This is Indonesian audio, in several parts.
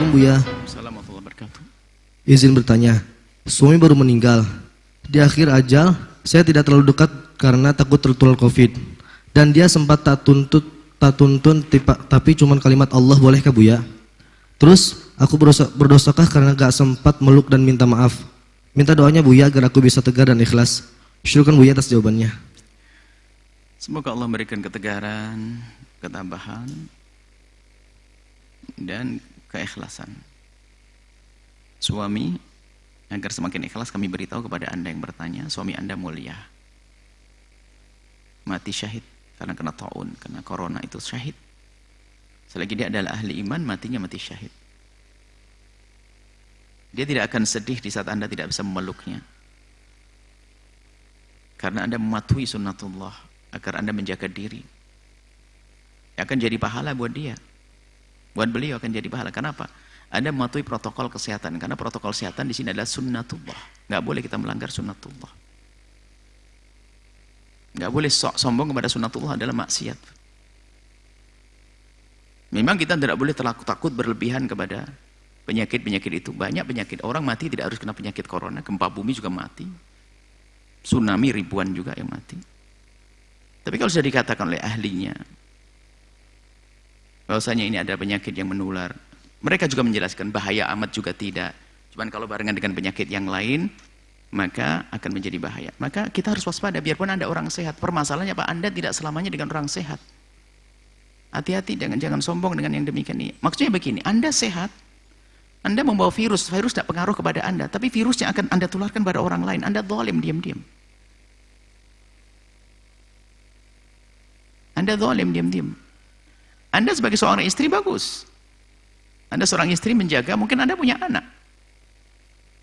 Assalamualaikum Buya. Assalamualaikum warahmatullahi wabarakatuh. Izin bertanya, suami baru meninggal. Di akhir ajal, saya tidak terlalu dekat karena takut tertular COVID. Dan dia sempat tak tuntun, tapi cuma kalimat Allah, bolehkah Buya? Terus, aku berdosakah karena gak sempat meluk dan minta maaf? Minta doanya Buya agar aku bisa tegar dan ikhlas. Syukurkan Buya atas jawabannya. Semoga Allah memberikan ketegaran, ketabahan, dan keikhlasan. Suami, agar semakin ikhlas kami beritahu kepada Anda yang bertanya, suami Anda mulia. Mati syahid karena kena taun, karena corona itu syahid. Selagi dia adalah ahli iman, matinya mati syahid. Dia tidak akan sedih di saat Anda tidak bisa memeluknya. Karena Anda mematuhi sunnatullah, agar Anda menjaga diri. Akan jadi pahala buat dia. Buat beliau akan jadi pahala. Kenapa? Anda mematuhi protokol kesehatan. Karena protokol kesehatan di sini adalah sunnatullah. Nggak boleh kita melanggar sunnatullah. Nggak boleh sombong kepada sunnatullah adalah maksiat. Memang kita tidak boleh takut berlebihan kepada penyakit-penyakit itu. Banyak penyakit. Orang mati tidak harus kena penyakit corona. Gempa bumi juga mati. Tsunami ribuan juga yang mati. Tapi kalau sudah dikatakan oleh ahlinya, bahwasanya ini ada penyakit yang menular, mereka juga menjelaskan bahaya amat juga tidak. Cuman kalau barengan dengan penyakit yang lain, maka akan menjadi bahaya. Maka kita harus waspada, biarpun Anda orang sehat. Permasalahannya Pak, Anda tidak selamanya dengan orang sehat. Hati-hati, jangan sombong dengan yang demikian ini. Maksudnya begini, Anda sehat, Anda membawa virus tidak pengaruh kepada Anda, tapi virusnya akan Anda tularkan pada orang lain. Anda zalim diam-diam. Anda zalim diam-diam. Anda sebagai seorang istri bagus. Anda seorang istri menjaga, mungkin Anda punya anak.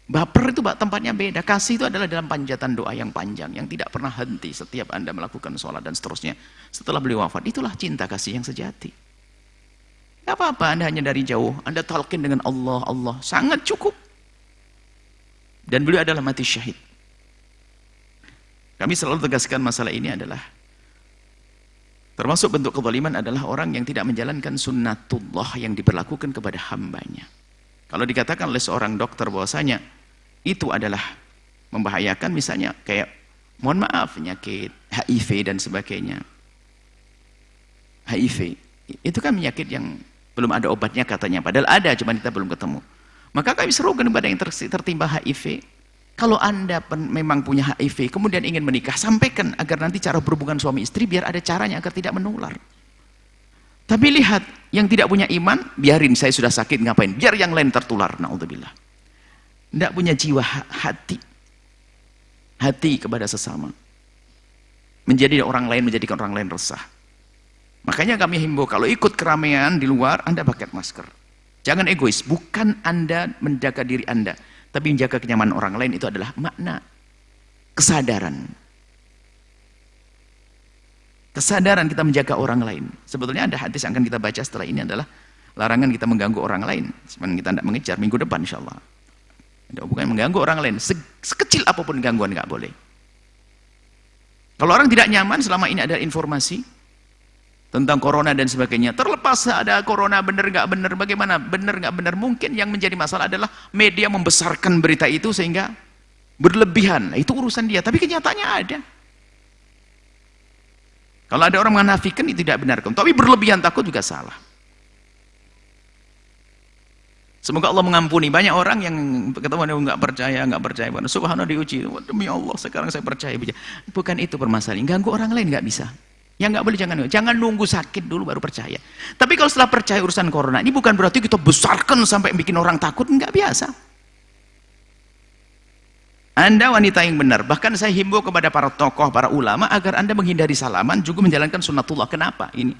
Baper itu tempatnya beda. Kasih itu adalah dalam panjatan doa yang panjang, yang tidak pernah henti setiap Anda melakukan sholat dan seterusnya. Setelah beliau wafat, itulah cinta kasih yang sejati. Tidak apa-apa, Anda hanya dari jauh. Anda talqin dengan Allah, Allah. Sangat cukup. Dan beliau adalah mati syahid. Kami selalu tegaskan masalah ini adalah termasuk bentuk kezaliman adalah orang yang tidak menjalankan sunnatullah yang diberlakukan kepada hambanya. Kalau dikatakan oleh seorang dokter bahwasanya itu adalah membahayakan, misalnya kayak, mohon maaf, penyakit HIV dan sebagainya. HIV, itu kan penyakit yang belum ada obatnya katanya, padahal ada, cuma kita belum ketemu. Maka kami serukan kepada yang tertimpa HIV, kalau Anda memang punya HIV, kemudian ingin menikah, sampaikan agar nanti cara berhubungan suami istri biar ada caranya agar tidak menular. Tapi lihat, yang tidak punya iman, biarin saya sudah sakit, ngapain? Biar yang lain tertular, na'udzubillah. Tidak punya jiwa hati kepada sesama. Menjadikan orang lain resah. Makanya kami himbau, kalau ikut keramaian di luar, Anda pakai masker. Jangan egois, bukan Anda menjaga diri Anda, tapi menjaga kenyamanan orang lain. Itu adalah makna kesadaran. Kesadaran kita menjaga orang lain. Sebetulnya ada hadis yang akan kita baca setelah ini adalah larangan kita mengganggu orang lain. Sebenarnya kita tidak mengejar, minggu depan insya Allah. Bukan mengganggu orang lain, sekecil apapun gangguan nggak boleh. Kalau orang tidak nyaman selama ini ada informasi tentang corona dan sebagainya, terlepas ada corona benar nggak benar, bagaimana benar nggak benar, mungkin yang menjadi masalah adalah media membesarkan berita itu sehingga berlebihan. Nah, itu urusan dia, tapi kenyataannya ada. Kalau ada orang menafikan itu tidak benar, tapi berlebihan takut juga salah. Semoga Allah mengampuni. Banyak orang yang ketemu nggak percaya. Subhanallah, diuji. Demi Allah sekarang saya percaya. Bukan itu permasalahan. Ganggu orang lain nggak bisa. Yang nggak boleh jangan nunggu sakit dulu baru percaya. Tapi kalau setelah percaya urusan corona ini bukan berarti kita besarkan sampai bikin orang takut, nggak biasa. Anda wanita yang benar, bahkan saya himbau kepada para tokoh, para ulama agar Anda menghindari salaman, juga menjalankan sunnatullah. Kenapa? Ini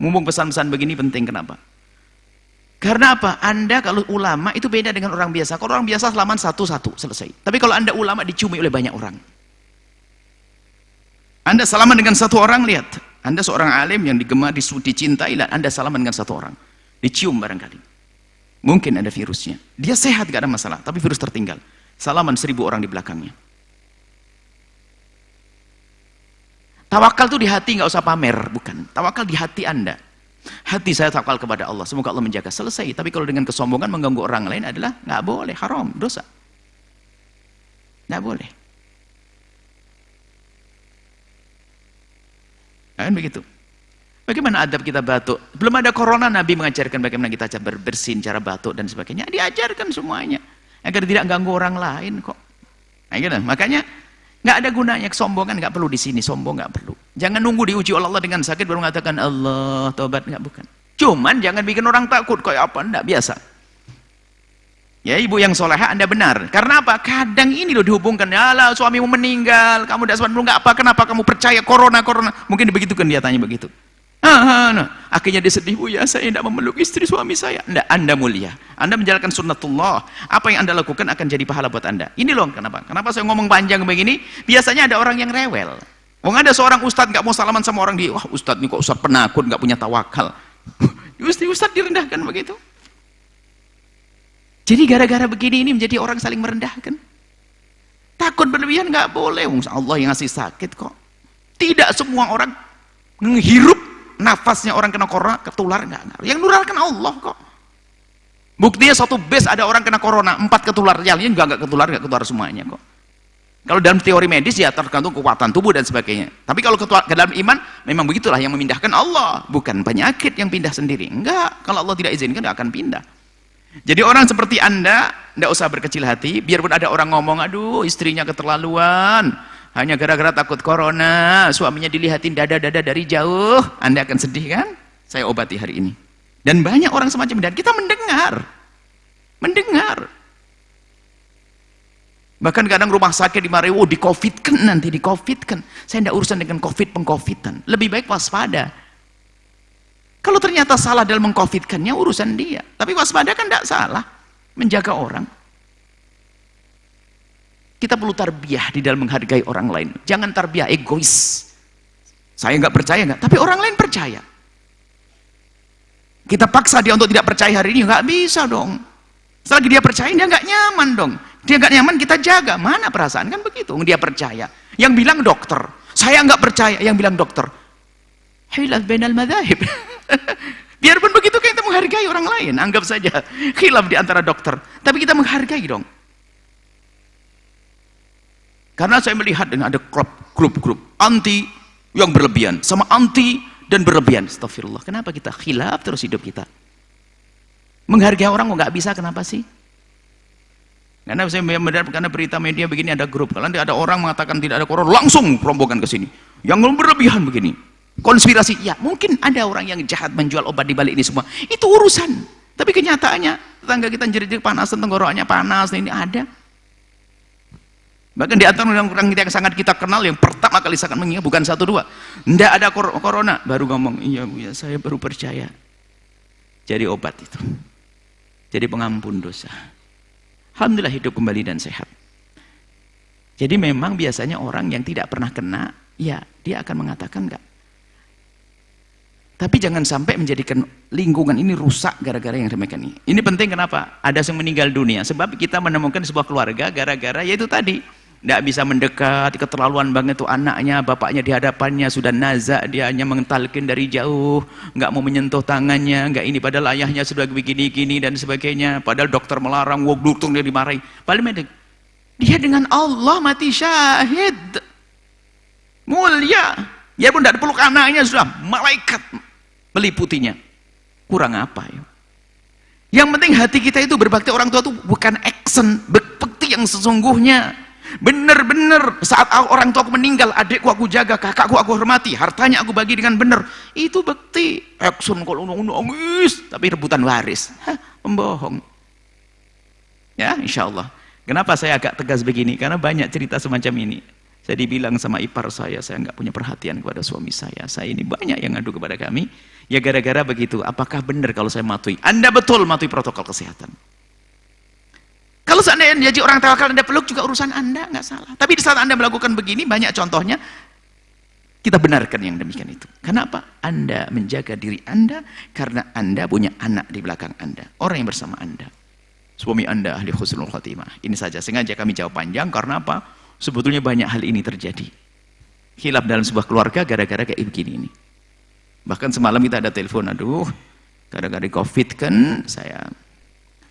mumpung pesan-pesan begini penting, kenapa? Karena apa? Anda kalau ulama itu beda dengan orang biasa. Kalau orang biasa salaman satu-satu selesai. Tapi kalau Anda ulama diciumi oleh banyak orang. Anda salaman dengan satu orang, lihat. Anda seorang alim yang digemar, dicintai, Anda salaman dengan satu orang. Dicium barangkali. Mungkin ada virusnya. Dia sehat, gak ada masalah, tapi virus tertinggal. Salaman 1000 orang di belakangnya. Tawakal itu di hati, nggak usah pamer, bukan. Tawakal di hati Anda. Hati saya tawakal kepada Allah, semoga Allah menjaga, selesai. Tapi kalau dengan kesombongan mengganggu orang lain adalah nggak boleh, haram, dosa. Nggak boleh. Kan begitu. Bagaimana adab kita batuk? Belum ada corona, Nabi mengajarkan bagaimana kita cara berbersin, cara batuk dan sebagainya. Diajarkan semuanya agar tidak ganggu orang lain kok. Nah, gitu. Makanya nggak ada gunanya kesombongan, nggak perlu di sini, sombong nggak perlu. Jangan nunggu diuji oleh Allah dengan sakit baru mengatakan Allah taubat, nggak, bukan. Cuman jangan bikin orang takut kayak apa, enggak, biasa. Ya ibu yang solehah, Anda benar. Karena apa? Kadang ini loh dihubungkan, alah suamimu meninggal, kamu tidak sempat, nggak apa, kenapa kamu percaya corona? Mungkin begitukan dia tanya begitu. Nah. Akhirnya dia sedih, Bu ya saya tidak memeluk istri suami saya. Enggak, Anda mulia, Anda menjalankan sunnatullah. Apa yang Anda lakukan akan jadi pahala buat Anda. Ini loh kenapa saya ngomong panjang begini. Biasanya ada orang yang rewel. Ada seorang ustadz nggak mau salaman sama orang, wah ustadz ini kok ustadz penakut, nggak punya tawakal. Ustadz direndahkan begitu. Jadi gara-gara begini ini menjadi orang saling merendahkan. Takut berlebihan nggak boleh. Allah yang ngasih sakit kok. Tidak semua orang menghirup nafasnya orang kena corona ketular, enggak. Yang nularkan Allah kok. Buktinya satu base ada orang kena corona 4 ketular, yang lain enggak ketular semuanya kok. Kalau dalam teori medis ya tergantung kekuatan tubuh dan sebagainya. Tapi kalau ke dalam iman memang begitulah, yang memindahkan Allah, bukan penyakit yang pindah sendiri. Enggak, kalau Allah tidak izinkan enggak akan pindah. Jadi orang seperti Anda enggak usah berkecil hati, biarpun ada orang ngomong aduh istrinya keterlaluan, hanya gara-gara takut corona, suaminya dilihatin dada-dada dari jauh, Anda akan sedih kan? Saya obati hari ini. Dan banyak orang semacam ini, dan kita mendengar. Bahkan kadang rumah sakit dimarahi, oh di-covidkan nanti, di-covidkan. Saya tidak urusan dengan covid, pengcovidan. Lebih baik waspada. Kalau ternyata salah dalam mengcovidkannya, urusan dia. Tapi waspada kan tidak salah, menjaga orang. Kita perlu tarbiyah di dalam menghargai orang lain. Jangan tarbiyah egois. Saya nggak percaya nggak, tapi orang lain percaya. Kita paksa dia untuk tidak percaya hari ini, nggak bisa dong. Selagi dia percaya, dia nggak nyaman dong. Dia nggak nyaman, kita jaga. Mana perasaan kan begitu? Dia percaya. Yang bilang dokter, saya nggak percaya. Yang bilang dokter, khilaf bainal madzahib. Biarpun begitu kita menghargai orang lain. Anggap saja khilaf di antara dokter, tapi kita menghargai dong. Karena saya melihat ada grup-grup anti yang berlebihan sama anti dan berlebihan. Astagfirullah. Kenapa kita khilaf terus hidup kita? Menghargai orang kok nggak bisa, kenapa sih? Karena saya mendengar karena berita media begini ada grup. Kalau ada orang mengatakan tidak ada corona, langsung rombongan ke sini. Yang berlebihan begini. Konspirasi. Ya, mungkin ada orang yang jahat menjual obat di balik ini semua. Itu urusan. Tapi kenyataannya tetangga kita jerit-jerit panas, tenggorokannya panas, ini ada. Bahkan di antara orang yang sangat kita kenal yang pertama kali sangat mengingat, bukan 1 2, tidak ada corona, baru ngomong, iya Bu ya saya baru percaya. Jadi obat itu, jadi pengampun dosa. Alhamdulillah hidup kembali dan sehat. Jadi memang biasanya orang yang tidak pernah kena, ya dia akan mengatakan enggak. Tapi jangan sampai menjadikan lingkungan ini rusak gara-gara yang demikian ini. Ini penting kenapa? Ada yang meninggal dunia. Sebab kita menemukan sebuah keluarga gara-gara yaitu tadi. Tidak bisa mendekat, keterlaluan banget tuh anaknya, bapaknya di hadapannya sudah nazak, dia hanya mengentalkan dari jauh, nggak mau menyentuh tangannya, nggak ini, padahal ayahnya sudah begini-gini dan sebagainya, padahal dokter melarang, dokter dia dimarahi. Padahal dia dengan Allah mati syahid, mulia, dia pun tidak peluk anaknya, sudah malaikat meliputinya. Kurang apa ya? Yang penting hati kita itu berbakti orang tua itu bukan action, berbakti yang sesungguhnya. Benar-benar saat orang tua aku meninggal, adikku aku jaga, kakakku aku hormati, hartanya aku bagi dengan benar. Itu bekti. Action kalau nangis tapi rebutan waris. Pembohong. Ya, insya Allah. Kenapa saya agak tegas begini? Karena banyak cerita semacam ini. Saya dibilang sama ipar saya nggak punya perhatian kepada suami saya. Saya ini banyak yang ngadu kepada kami. Ya gara-gara begitu. Apakah benar kalau saya matui? Anda betul matui protokol kesehatan. Kalau seandainya jadi orang tawakal Anda peluk juga urusan Anda, nggak salah. Tapi di saat Anda melakukan begini, banyak contohnya, kita benarkan yang demikian itu. Kenapa? Anda menjaga diri Anda, karena Anda punya anak di belakang Anda. Orang yang bersama Anda. Suami Anda ahli husnul khatimah. Ini saja, sengaja kami jawab panjang, karena apa? Sebetulnya banyak hal ini terjadi. Khilaf dalam sebuah keluarga gara-gara kayak begini ini. Bahkan semalam kita ada telepon, aduh, gara-gara COVID kan saya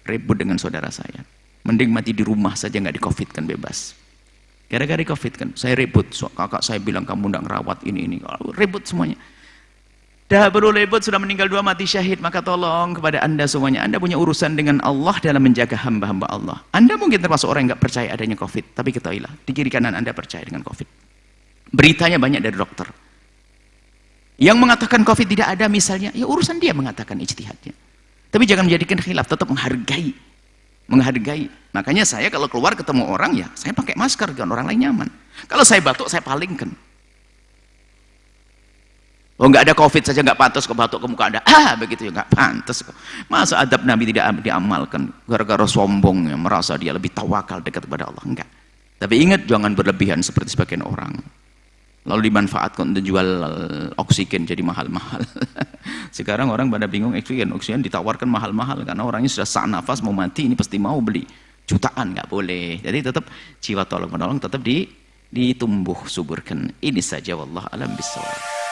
ribut dengan saudara saya. Mending mati di rumah saja, nggak di COVID kan bebas. Gara-gara COVID kan, saya ribut. Kakak saya bilang kamu nggak ngerawat ini. Ribut semuanya. Dah baru ribut, sudah meninggal 2 mati syahid. Maka tolong kepada anda semuanya, anda punya urusan dengan Allah dalam menjaga hamba-hamba Allah. Anda mungkin termasuk orang yang nggak percaya adanya COVID, tapi ketahuilah, di kiri kanan anda percaya dengan COVID. Beritanya banyak dari dokter. Yang mengatakan COVID tidak ada misalnya, ya urusan dia mengatakan ijtihadnya. Tapi jangan menjadikan khilaf, tetap menghargai. Makanya saya kalau keluar ketemu orang, ya saya pakai masker, kan orang lain nyaman. Kalau saya batuk, saya palingkan. Oh nggak ada COVID saja nggak pantas kok batuk ke muka anda. Begitu ya nggak pantas kok. Masa adab Nabi tidak diamalkan gara-gara sombong ya, merasa dia lebih tawakal dekat kepada Allah. Enggak. Tapi ingat jangan berlebihan seperti sebagian orang. Lalu dimanfaatkan untuk jual oksigen jadi mahal-mahal. Sekarang orang pada bingung oksigen ditawarkan mahal-mahal karena orangnya sudah sak nafas mau mati, ini pasti mau beli jutaan, nggak boleh. Jadi tetap jiwa tolong menolong tetap ditumbuh suburkan. Ini saja wallah alam bisawab.